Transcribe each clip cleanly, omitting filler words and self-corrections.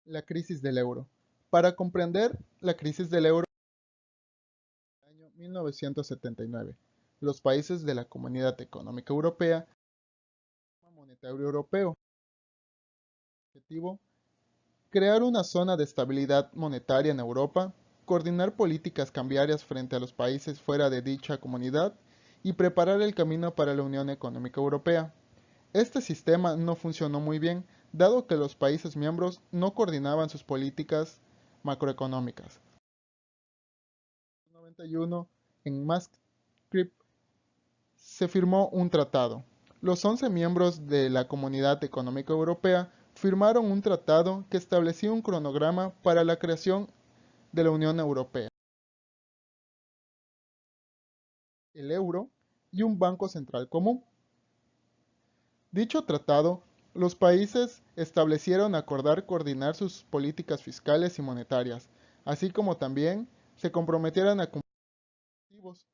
La crisis del euro. Para comprender la crisis del euro en el año 1979, los países de la Comunidad Económica Europea, el Sistema Monetario Europeo, objetivo, crear una zona de estabilidad monetaria en Europa, coordinar políticas cambiarias frente a los países fuera de dicha comunidad y preparar el camino para la Unión Económica Europea. Este sistema no funcionó muy bien, dado que los países miembros no coordinaban sus políticas macroeconómicas. En 1991, en Maastricht, se firmó un tratado. Los 11 miembros de la Comunidad Económica Europea firmaron un tratado que establecía un cronograma para la creación de la Unión Europea, el euro y un banco central común. Dicho tratado, los países establecieron acordar coordinar sus políticas fiscales y monetarias, así como también se comprometieron a cumplir objetivos.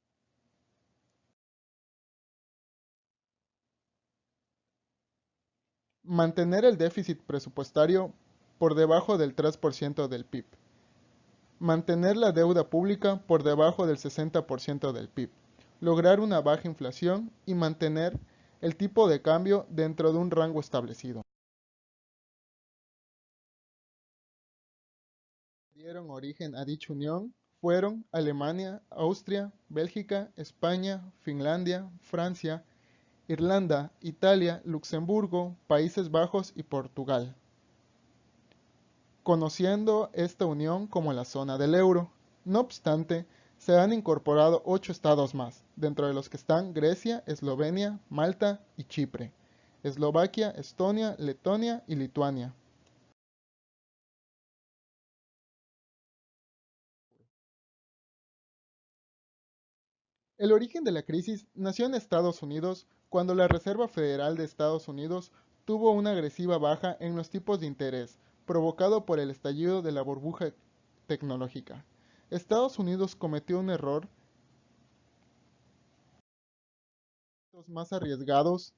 Mantener el déficit presupuestario por debajo del 3% del PIB. Mantener la deuda pública por debajo del 60% del PIB. Lograr una baja inflación y mantener el tipo de cambio dentro de un rango establecido. Dieron origen a dicha unión fueron Alemania, Austria, Bélgica, España, Finlandia, Francia, Irlanda, Italia, Luxemburgo, Países Bajos y Portugal, conociendo esta unión como la zona del euro. No obstante, se han incorporado 8 estados más, dentro de los que están Grecia, Eslovenia, Malta y Chipre, Eslovaquia, Estonia, Letonia y Lituania. El origen de la crisis nació en Estados Unidos cuando la Reserva Federal de Estados Unidos tuvo una agresiva baja en los tipos de interés, provocado por el estallido de la burbuja tecnológica. Estados Unidos cometió un error más arriesgados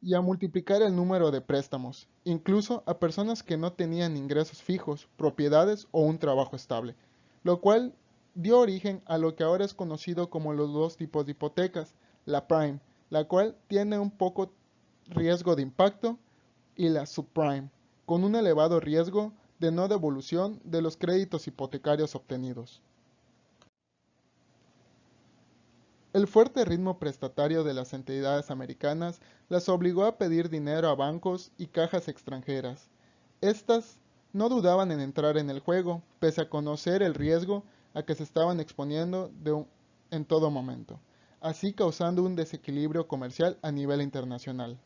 y a multiplicar el número de préstamos, incluso a personas que no tenían ingresos fijos, propiedades o un trabajo estable, lo cual dio origen a lo que ahora es conocido como los dos tipos de hipotecas, la prime, la cual tiene un poco riesgo de impacto, y la subprime, con un elevado riesgo de no devolución de los créditos hipotecarios obtenidos. El fuerte ritmo prestatario de las entidades americanas las obligó a pedir dinero a bancos y cajas extranjeras. Estas no dudaban en entrar en el juego, pese a conocer el riesgo a que se estaban exponiendo en todo momento, así causando un desequilibrio comercial a nivel internacional.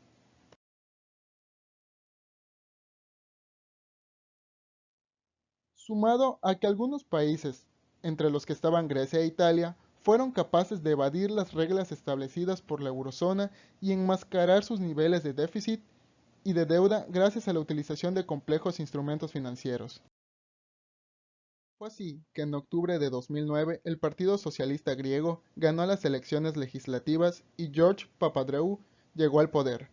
Sumado a que algunos países, entre los que estaban Grecia e Italia, fueron capaces de evadir las reglas establecidas por la eurozona y enmascarar sus niveles de déficit y de deuda gracias a la utilización de complejos instrumentos financieros. Fue así que en octubre de 2009 el Partido Socialista griego ganó las elecciones legislativas y George Papadreou llegó al poder.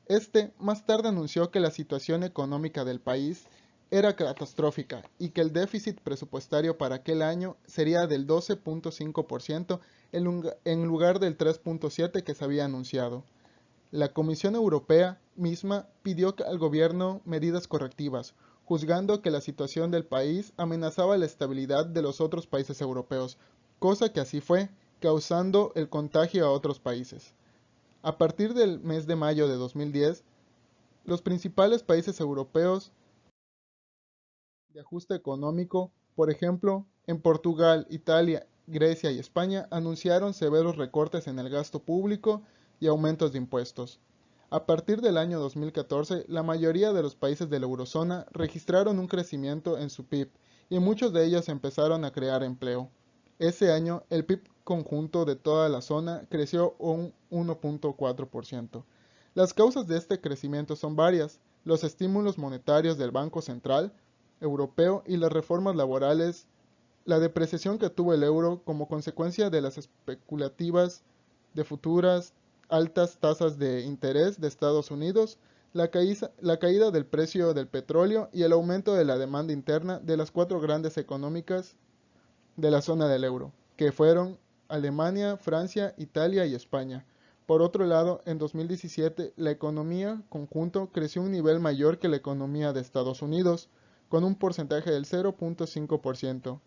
Este más tarde anunció que la situación económica del país era catastrófica y que el déficit presupuestario para aquel año sería del 12.5% en lugar del 3.7% que se había anunciado. La Comisión Europea misma pidió al gobierno medidas correctivas, juzgando que la situación del país amenazaba la estabilidad de los otros países europeos, cosa que así fue, causando el contagio a otros países. A partir del mes de mayo de 2010, los principales países europeos de ajuste económico, por ejemplo, en Portugal, Italia, Grecia y España, anunciaron severos recortes en el gasto público y aumentos de impuestos. A partir del año 2014, la mayoría de los países de la eurozona registraron un crecimiento en su PIB y muchos de ellos empezaron a crear empleo. Ese año, el PIB conjunto de toda la zona creció un 1.4%. Las causas de este crecimiento son varias: los estímulos monetarios del Banco Central Europeo y las reformas laborales, la depreciación que tuvo el euro como consecuencia de las especulativas de futuras altas tasas de interés de Estados Unidos, la caída del precio del petróleo y el aumento de la demanda interna de las cuatro grandes económicas de la zona del euro, que fueron Alemania, Francia, Italia y España. Por otro lado, en 2017 la economía conjunto creció a un nivel mayor que la economía de Estados Unidos, con un porcentaje del 0.5%.